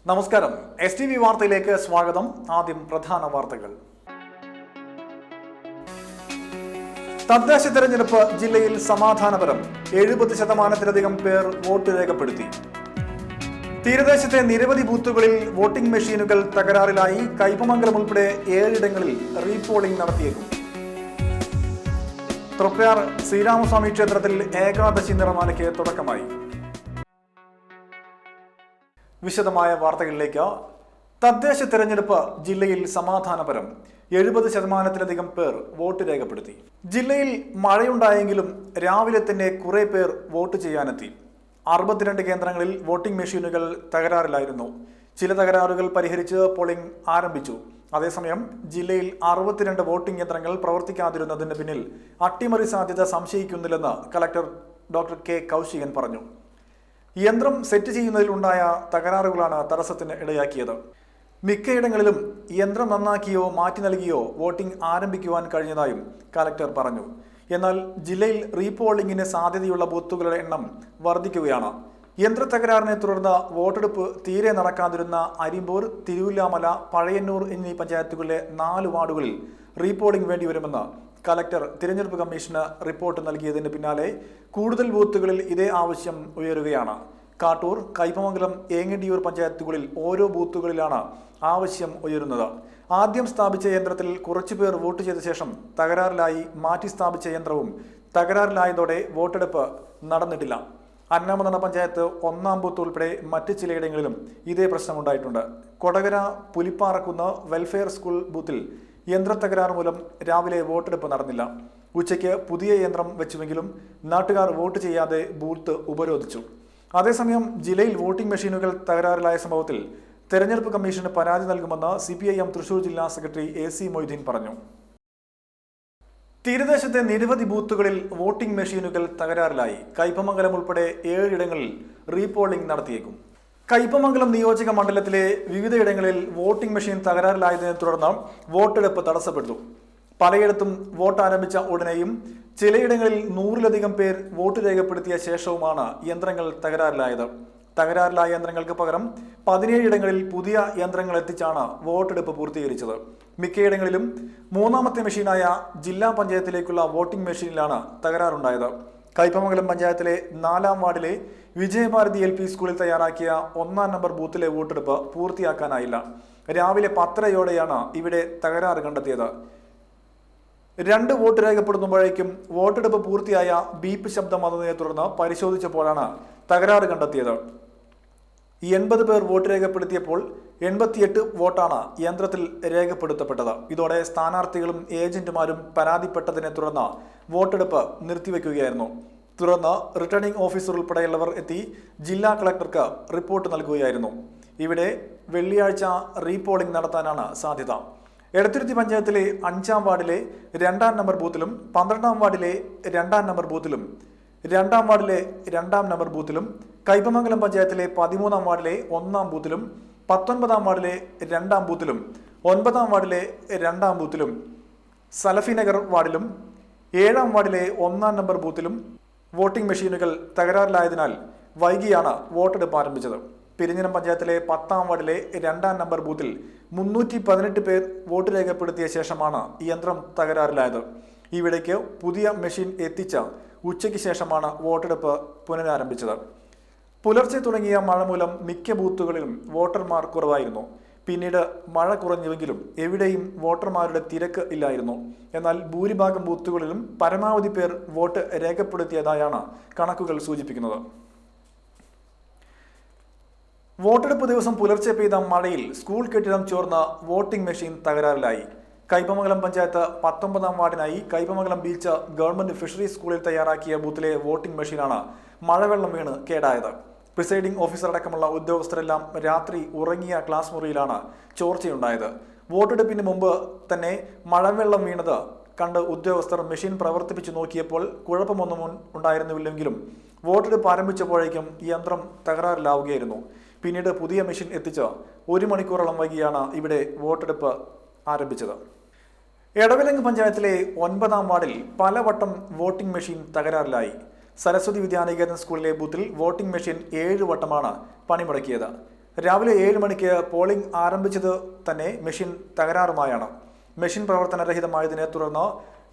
നമസ്കാരം. STV വാർത്തയിലേക്ക് സ്വാഗതം. ആദ്യം പ്രധാന വാർത്തകൾ. തദ്ദേശ തെരഞ്ഞെടുപ്പ് ജില്ലയിൽ സമാധാനപരം. 70% പേർ വോട്ട് രേഖപ്പെടുത്തി. തീരദേശത്തെ നിരവധി ബൂത്തുകളിൽ വോട്ടിംഗ് മെഷീനുകൾ തകരാറിലായി. കയ്പമംഗലം ഉൾപ്പെടെ 7 ഇടങ്ങളിൽ റീപോളിംഗ് നടത്തിയേക്കും. തൃപ്രയാർ ശ്രീരാമസ്വാമി ക്ഷേത്രത്തിൽ ഏകാദശി നിറമാലയ്ക്ക് തുടക്കമായി. വിശദമായ വാർത്തകളിലേക്ക്. തദ്ദേശ തെരഞ്ഞെടുപ്പ് ജില്ലയിൽ സമാധാനപരം. 70%-ലധികം പേർ വോട്ട് രേഖപ്പെടുത്തി. ജില്ലയിൽ മഴയുണ്ടായെങ്കിലും രാവിലെ തന്നെ കുറെ പേർ വോട്ട് ചെയ്യാനെത്തി. 62 കേന്ദ്രങ്ങളിൽ വോട്ടിംഗ് മെഷീനുകൾ തകരാറിലായിരുന്നു. ചില തകരാറുകൾ പരിഹരിച്ച് പോളിംഗ് ആരംഭിച്ചു. അതേസമയം ജില്ലയിൽ 62 വോട്ടിംഗ് യന്ത്രങ്ങൾ പ്രവർത്തിക്കാതിരുന്നതിന് പിന്നിൽ അട്ടിമറി സാധ്യത സംശയിക്കുന്നില്ലെന്ന് കളക്ടർ ഡോക്ടർ കെ കൗശികൻ പറഞ്ഞു. യന്ത്രം സെറ്റ് ചെയ്യുന്നതിലുണ്ടായ തകരാറുകളാണ് തടസ്സത്തിന് ഇടയാക്കിയത്. മിക്കയിടങ്ങളിലും യന്ത്രം നന്നാക്കിയോ മാറ്റി നൽകിയോ വോട്ടിംഗ് ആരംഭിക്കുവാൻ കഴിഞ്ഞതായും കളക്ടർ പറഞ്ഞു. എന്നാൽ ജില്ലയിൽ റീപോളിംഗിന് സാധ്യതയുള്ള ബൂത്തുകളുടെ എണ്ണം വർദ്ധിക്കുകയാണ്. യന്ത്ര തകരാറിനെ തുടർന്ന് വോട്ടെടുപ്പ് തീരെ നടക്കാതിരുന്ന അരിമ്പൂർ, തിരുവില്ലാമല, പഴയന്നൂർ എന്നീ പഞ്ചായത്തുകളിലെ 4 വാർഡുകളിൽ റീപോളിംഗ് വേണ്ടിവരുമെന്ന് കളക്ടർ തിരഞ്ഞെടുപ്പ് കമ്മീഷന് റിപ്പോർട്ട് നൽകിയതിന് പിന്നാലെ കൂടുതൽ ബൂത്തുകളിൽ ഇതേ ആവശ്യം ഉയരുകയാണ്. കാട്ടൂർ, കയ്പമംഗലം, ഏങ്ങണ്ടിയൂർ പഞ്ചായത്തുകളിൽ ഓരോ ബൂത്തുകളിലാണ് ആവശ്യം ഉയരുന്നത്. ആദ്യം സ്ഥാപിച്ച യന്ത്രത്തിൽ കുറച്ചുപേർ വോട്ട് ചെയ്ത ശേഷം തകരാറിലായി മാറ്റി സ്ഥാപിച്ച യന്ത്രവും തകരാറിലായതോടെ വോട്ടെടുപ്പ് നടന്നിട്ടില്ല. അന്നമനട പഞ്ചായത്ത് 1-ാം ബൂത്ത് ഉൾപ്പെടെ മറ്റ് ചിലയിടങ്ങളിലും ഇതേ പ്രശ്നമുണ്ടായിട്ടുണ്ട്. കൊടകര പുലിപ്പാറക്കുന്ന് വെൽഫെയർ സ്കൂൾ ബൂത്തിൽ യന്ത്രത്തകരാർ മൂലം രാവിലെ വോട്ടെടുപ്പ് നടന്നില്ല. ഉച്ചയ്ക്ക് പുതിയ യന്ത്രം വെച്ചുവെങ്കിലും നാട്ടുകാർ വോട്ട് ചെയ്യാതെ ബൂത്ത് ഉപരോധിച്ചു. അതേസമയം ജില്ലയിൽ വോട്ടിംഗ് മെഷീനുകൾ തകരാറിലായ സംഭവത്തിൽ തെരഞ്ഞെടുപ്പ് കമ്മീഷന് പരാതി നൽകുമെന്ന് CPIM തൃശൂർ ജില്ലാ സെക്രട്ടറി AC മൊയ്തീൻ പറഞ്ഞു. തീരദേശത്തെ നിരവധി ബൂത്തുകളിൽ വോട്ടിംഗ് മെഷീനുകൾ തകരാറിലായി. കയ്പമംഗലം ഉൾപ്പെടെ 7 ഇടങ്ങളിൽ റീപോളിംഗ് നടത്തിയേക്കും. കയ്പമംഗലം നിയോജക മണ്ഡലത്തിലെ വിവിധയിടങ്ങളിൽ വോട്ടിംഗ് മെഷീൻ തകരാറിലായതിനെ തുടർന്ന് വോട്ടെടുപ്പ് തടസ്സപ്പെട്ടു. പലയിടത്തും വോട്ട് ആരംഭിച്ച ഉടനെയും ചിലയിടങ്ങളിൽ 100-ലധികം പേർ വോട്ട് രേഖപ്പെടുത്തിയ ശേഷവുമാണ് യന്ത്രങ്ങൾ തകരാറിലായത്. തകരാറിലായ യന്ത്രങ്ങൾക്ക് പകരം 17 ഇടങ്ങളിൽ പുതിയ യന്ത്രങ്ങൾ എത്തിച്ചാണ് വോട്ടെടുപ്പ് പൂർത്തീകരിച്ചത്. മിക്കയിടങ്ങളിലും 3-ാമത്തെ മെഷീനായ ജില്ലാ പഞ്ചായത്തിലേക്കുള്ള വോട്ടിംഗ് മെഷീനിലാണ് തകരാറുണ്ടായത്. കയ്പമംഗലം പഞ്ചായത്തിലെ 4-ാം വാർഡിലെ വിജയഭാരതി LP സ്കൂളിൽ തയ്യാറാക്കിയ 1-ാം നമ്പർ ബൂത്തിലെ വോട്ടെടുപ്പ് പൂർത്തിയാക്കാനായില്ല. രാവിലെ 10:30-യോടെയാണ് ഇവിടെ തകരാറ് കണ്ടെത്തിയത്. 2 വോട്ട് രേഖപ്പെടുത്തുമ്പോഴേക്കും വോട്ടെടുപ്പ് പൂർത്തിയായ ബീപ്പ് ശബ്ദം വന്നതിനെ തുടർന്ന് പരിശോധിച്ചപ്പോഴാണ് തകരാറ് കണ്ടെത്തിയത്. 80 പേർ വോട്ട് രേഖപ്പെടുത്തിയപ്പോൾ 88 വോട്ടാണ് യന്ത്രത്തിൽ രേഖപ്പെടുത്തപ്പെട്ടത്. ഇതോടെ സ്ഥാനാർത്ഥികളും ഏജന്റുമാരും പരാതിപ്പെട്ടതിനെ തുടർന്ന് വോട്ടെടുപ്പ് നിർത്തിവെക്കുകയായിരുന്നു. തുടർന്ന് റിട്ടേണിംഗ് ഓഫീസർ ഉൾപ്പെടെയുള്ളവർ എത്തി ജില്ലാ കളക്ടർക്ക് റിപ്പോർട്ട് നൽകുകയായിരുന്നു. ഇവിടെ വെള്ളിയാഴ്ച റീപോളിംഗ് നടത്താനാണ് സാധ്യത. എടത്തുരുത്തി പഞ്ചായത്തിലെ 5-ാം വാർഡിലെ 2-ാം നമ്പർ ബൂത്തിലും 12-ാം വാർഡിലെ 2-ാം നമ്പർ ബൂത്തിലും 2-ാം വാർഡിലെ 2-ാം നമ്പർ ബൂത്തിലും കയ്പമംഗലം പഞ്ചായത്തിലെ 13-ാം വാർഡിലെ 1-ാം ബൂത്തിലും 19-ാം വാർഡിലെ 2-ാം ബൂത്തിലും 9-ാം വാർഡിലെ 2-ാം ബൂത്തിലും സലഫി നഗർ വാർഡിലും 7-ാം വാർഡിലെ 1-ാം നമ്പർ ബൂത്തിലും വോട്ടിംഗ് മെഷീനുകൾ തകരാറിലായതിനാൽ വൈകിയാണ് വോട്ടെടുപ്പ് ആരംഭിച്ചത്. പെരിഞ്ഞനം പഞ്ചായത്തിലെ 10-ാം വാർഡിലെ 2-ാം നമ്പർ ബൂത്തിൽ 318 പേർ വോട്ട് രേഖപ്പെടുത്തിയ ശേഷമാണ് യന്ത്രം തകരാറിലായത്. ഇവിടേക്ക് പുതിയ മെഷീൻ എത്തിച്ച ഉച്ചയ്ക്ക് ശേഷമാണ് വോട്ടെടുപ്പ് പുനരാരംഭിച്ചത്. പുലർച്ചെ തുടങ്ങിയ മഴ മൂലം മിക്ക ബൂത്തുകളിലും വോട്ടർമാർ കുറവായിരുന്നു. പിന്നീട് മഴ കുറഞ്ഞുവെങ്കിലും എവിടെയും വോട്ടർമാരുടെ തിരക്ക് ഇല്ലായിരുന്നു. എന്നാൽ ഭൂരിഭാഗം ബൂത്തുകളിലും പരമാവധി പേർ വോട്ട് രേഖപ്പെടുത്തിയതായാണ് കണക്കുകൾ സൂചിപ്പിക്കുന്നത്. വോട്ടെടുപ്പ് ദിവസം പുലർച്ചെ പെയ്ത മഴയിൽ സ്കൂൾ കെട്ടിടം ചോർന്ന വോട്ടിംഗ് മെഷീൻ തകരാറിലായി. കയ്പമംഗലം പഞ്ചായത്ത് 19-ാം വാർഡിനായി കയ്പമംഗലം ബീച്ച് ഗവൺമെന്റ് ഫിഷറീസ് സ്കൂളിൽ തയ്യാറാക്കിയ ബൂത്തിലെ വോട്ടിംഗ് മെഷീനാണ് മഴവെള്ളം വീണ് കേടായത്. പ്രിസൈഡിംഗ് ഓഫീസർ അടക്കമുള്ള ഉദ്യോഗസ്ഥരെല്ലാം രാത്രി ഉറങ്ങിയ ക്ലാസ് മുറിയിലാണ് ചോർച്ചയുണ്ടായത്. വോട്ടെടുപ്പിന് മുമ്പ് തന്നെ മഴവെള്ളം വീണത് കണ്ട് ഉദ്യോഗസ്ഥർ മെഷീൻ പ്രവർത്തിപ്പിച്ചു നോക്കിയപ്പോൾ കുഴപ്പമൊന്നും ഉണ്ടായിരുന്നില്ലെങ്കിലും വോട്ടെടുപ്പ് ആരംഭിച്ചപ്പോഴേക്കും യന്ത്രം തകരാറിലാവുകയായിരുന്നു. പിന്നീട് പുതിയ മെഷീൻ എത്തിച്ച് 1 മണിക്കൂറോളം വൈകിയാണ് ഇവിടെ വോട്ടെടുപ്പ് ആരംഭിച്ചത്. എടവിലങ്ങ് പഞ്ചായത്തിലെ 9-ാം വാർഡിൽ പലവട്ടം വോട്ടിംഗ് മെഷീൻ തകരാറിലായി. സരസ്വതി വിദ്യാനികേതൻ സ്കൂളിലെ ബൂത്തിൽ വോട്ടിംഗ് മെഷീൻ 7 വട്ടമാണ് പണിമുടക്കിയത്. രാവിലെ 7 മണിക്ക് പോളിംഗ് ആരംഭിച്ചത് തന്നെ മെഷീൻ തകരാറുമായാണ്. മെഷീൻ പ്രവർത്തനരഹിതമായതിനെ തുടർന്ന്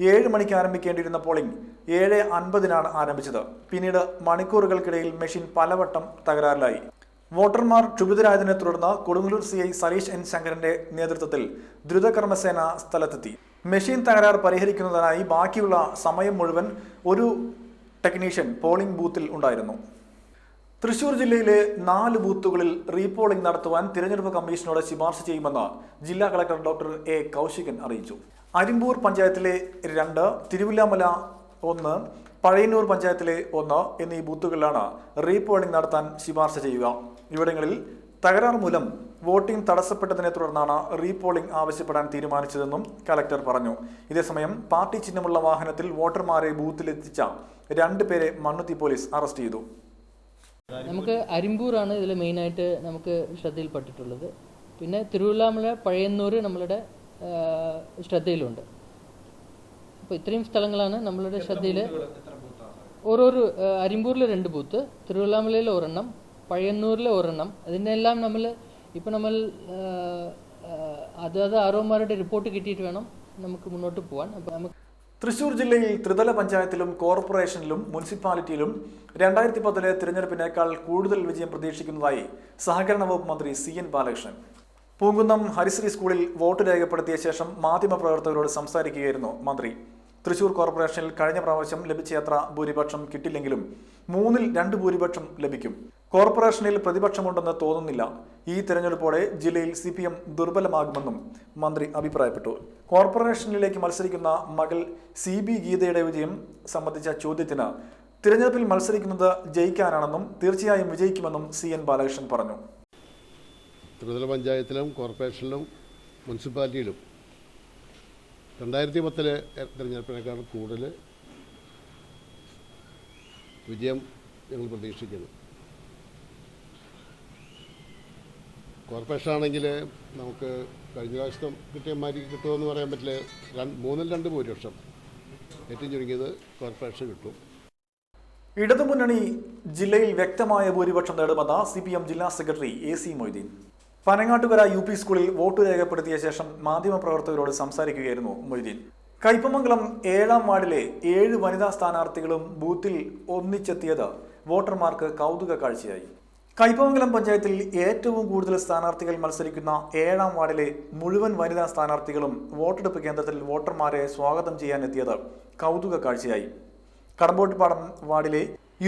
7 മണിക്ക് ആരംഭിക്കേണ്ടിയിരുന്ന പോളിംഗ് 7:50-നാണ് ആരംഭിച്ചത്. പിന്നീട് മണിക്കൂറുകൾക്കിടയിൽ മെഷീൻ പലവട്ടം തകരാറിലായി. വോട്ടർമാർ ക്ഷുഭിതരായതിനെ തുടർന്ന് കൊടുങ്ങല്ലൂർ CI സലീഷ് N. ശങ്കരന്റെ നേതൃത്വത്തിൽ ദ്രുതകർമ്മസേന സ്ഥലത്തെത്തി. മെഷീൻ തകരാർ പരിഹരിക്കുന്നതിനായി ബാക്കിയുള്ള സമയം മുഴുവൻ ഒരു ടെക്നീഷ്യൻ പോളിംഗ് ബൂത്തിൽ ഉണ്ടായിരുന്നു. തൃശൂർ ജില്ലയിലെ 4 ബൂത്തുകളിൽ റീപോളിംഗ് നടത്തുവാൻ തിരഞ്ഞെടുപ്പ് കമ്മീഷനോട് ശുപാർശ ചെയ്യുമെന്ന് ജില്ലാ കളക്ടർ ഡോക്ടർ A. കൗശികൻ അറിയിച്ചു. അരിമ്പൂർ പഞ്ചായത്തിലെ 2, തിരുവില്ലാമല 1, പഴയന്നൂർ പഞ്ചായത്തിലെ 1 എന്നീ ബൂത്തുകളിലാണ് റീപോളിംഗ് നടത്താൻ ശുപാർശ ചെയ്യുക. ഇവിടങ്ങളിൽ തകരാർ മൂലം വോട്ടിംഗ് തടസ്സപ്പെട്ടതിനെ തുടർന്നാണ് റീപോളിംഗ് ആവശ്യപ്പെടാൻ തീരുമാനിച്ചതെന്നും കലക്ടർ പറഞ്ഞു. ഇതേസമയം പാർട്ടി ചിഹ്നമുള്ള വാഹനത്തിൽ വോട്ടർമാരെ ബൂത്തിലെത്തിച്ച 2 പേരെ മണ്ണുത്തി പോലീസ് അറസ്റ്റ് ചെയ്തു. നമുക്ക് അരിമ്പൂറാണ് ഇതിൽ മെയിനായിട്ട് നമുക്ക് ശ്രദ്ധയിൽപ്പെട്ടിട്ടുള്ളത്. പിന്നെ തിരുവല്ലാമല, പഴയന്നൂർ നമ്മളുടെ ശ്രദ്ധയിലുണ്ട്. അപ്പോൾ ഇത്രയും സ്ഥലങ്ങളാണ് നമ്മളുടെ ശ്രദ്ധയിൽ. ഓരോരോ അരിമ്പൂരിൽ 2 ബൂത്ത്, തിരുവല്ലാമലയിൽ 1, പഴയന്നൂരിൽ 1. അതിനെല്ലാം നമ്മൾ അതാത് ആർഒമാരുടെ റിപ്പോർട്ട് കിട്ടിയിട്ട് വേണം നമുക്ക് മുന്നോട്ട് പോകാൻ. അപ്പോൾ നമുക്ക് തൃശൂർ ജില്ലയിൽ ത്രിതല പഞ്ചായത്തിലും കോർപ്പറേഷനിലും മുനിസിപ്പാലിറ്റിയിലും 2010 തിരഞ്ഞെടുപ്പിനേക്കാൾ കൂടുതൽ വിജയം പ്രതീക്ഷിക്കുന്നതായി സഹകരണ വകുപ്പ് മന്ത്രി CN ബാലകൃഷ്ണൻ. പൂങ്കുന്നം ഹരിശ്രീ സ്കൂളിൽ വോട്ട് രേഖപ്പെടുത്തിയ ശേഷം മാധ്യമപ്രവർത്തകരോട് സംസാരിക്കുകയായിരുന്നു മന്ത്രി. തൃശൂർ കോർപ്പറേഷനിൽ കഴിഞ്ഞ പ്രാവശ്യം ലഭിച്ചത്ര ഭൂരിപക്ഷം കിട്ടില്ലെങ്കിലും 3-ൽ 2 ഭൂരിപക്ഷം ലഭിക്കും. കോർപ്പറേഷനിൽ പ്രതിപക്ഷമുണ്ടെന്ന് തോന്നുന്നില്ല. ഈ തെരഞ്ഞെടുപ്പോടെ ജില്ലയിൽ CPM ദുർബലമാകുമെന്നും മന്ത്രി അഭിപ്രായപ്പെട്ടു. കോർപ്പറേഷനിലേക്ക് മത്സരിക്കുന്ന മകൾ CB ഗീതയുടെ വിജയം സംബന്ധിച്ച ചോദ്യത്തിന് തിരഞ്ഞെടുപ്പിൽ മത്സരിക്കുന്നത് ജയിക്കാനാണെന്നും തീർച്ചയായും വിജയിക്കുമെന്നും CN ബാലകൃഷ്ണൻ പറഞ്ഞു. ത്രിതല പഞ്ചായത്തിലും കോർപ്പറേഷനിലും മുനിസിപ്പാലിറ്റിയിലും 2010 തിരഞ്ഞെടുപ്പിനേക്കാൾ കൂടുതൽ വിജയം ഞങ്ങൾ പ്രതീക്ഷിക്കുന്നു. കോർപ്പറേഷനാണെങ്കിൽ നമുക്ക് കഴിഞ്ഞ പ്രാവശ്യം കിട്ടിയ മാതിരി കിട്ടുമെന്ന് പറയാൻ പറ്റില്ല. 3-ൽ 2 ഭൂരിപക്ഷം ഏറ്റവും ചുരുങ്ങിയത് കോർപ്പറേഷൻ കിട്ടും. ഇടതുമുന്നണി ജില്ലയിൽ വ്യക്തമായ ഭൂരിപക്ഷം നേടുമെന്ന് CPM ജില്ലാ secretary AC Moideen. Panangattukara UP സ്കൂളിൽ വോട്ട് രേഖപ്പെടുത്തിയ ശേഷം മാധ്യമപ്രവർത്തകരോട് സംസാരിക്കുകയായിരുന്നു മൊയ്തീൻ. കയ്പമംഗലം 7-ാം വാർഡിലെ 7 വനിതാ സ്ഥാനാർത്ഥികളും ബൂത്തിൽ ഒന്നിച്ചെത്തിയത് വോട്ടർമാർക്ക് കൗതുക കാഴ്ചയായി. കയ്പമംഗലം പഞ്ചായത്തിൽ ഏറ്റവും കൂടുതൽ സ്ഥാനാർത്ഥികൾ മത്സരിക്കുന്ന 7-ാം വാർഡിലെ മുഴുവൻ വനിതാ സ്ഥാനാർത്ഥികളും വോട്ടെടുപ്പ് കേന്ദ്രത്തിൽ വോട്ടർമാരെ സ്വാഗതം ചെയ്യാനെത്തിയത് കൗതുക കാഴ്ചയായി. കടമ്പോട്ടുപാടം വാർഡിലെ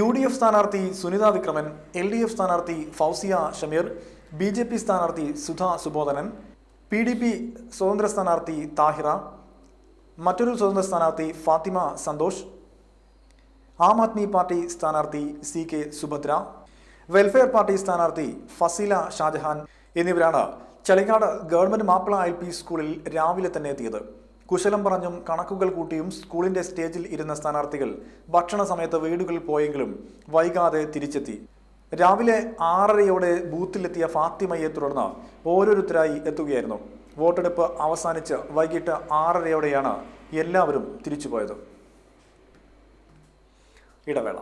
UDF സ്ഥാനാർത്ഥി സുനിത വിക്രമൻ, LDF സ്ഥാനാർത്ഥി ഫൗസിയ ഷമീർ, BJP സ്ഥാനാർത്ഥി സുധാ സുബോധനൻ, PDP സ്വതന്ത്ര സ്ഥാനാർത്ഥി താഹിറ, മറ്റൊരു സ്വതന്ത്ര സ്ഥാനാർത്ഥി ഫാത്തിമ സന്തോഷ്, ആം ആദ്മി പാർട്ടി സ്ഥാനാർത്ഥി CK സുഭദ്ര, വെൽഫെയർ പാർട്ടി സ്ഥാനാർത്ഥി ഫസീല ഷാജഹാൻ എന്നിവരാണ് ചളിക്കാട് ഗവൺമെന്റ് മാപ്പിള LP സ്കൂളിൽ രാവിലെ തന്നെ എത്തിയത്. കുശലം പറഞ്ഞും കണക്കുകൾ കൂട്ടിയും സ്കൂളിന്റെ സ്റ്റേജിൽ ഇരുന്ന സ്ഥാനാർത്ഥികൾ ഭക്ഷണ സമയത്ത് വീടുകളിൽ പോയെങ്കിലും വൈകാതെ തിരിച്ചെത്തി. രാവിലെ 6:30-യോടെ ബൂത്തിലെത്തിയ ഫാത്തിമയെ തുടർന്ന് ഓരോരുത്തരായി എത്തുകയായിരുന്നു. വോട്ടെടുപ്പ് അവസാനിച്ച് വൈകിട്ട് 6:30-യോടെയാണ് എല്ലാവരും തിരിച്ചുപോയത്. ഇടവേള.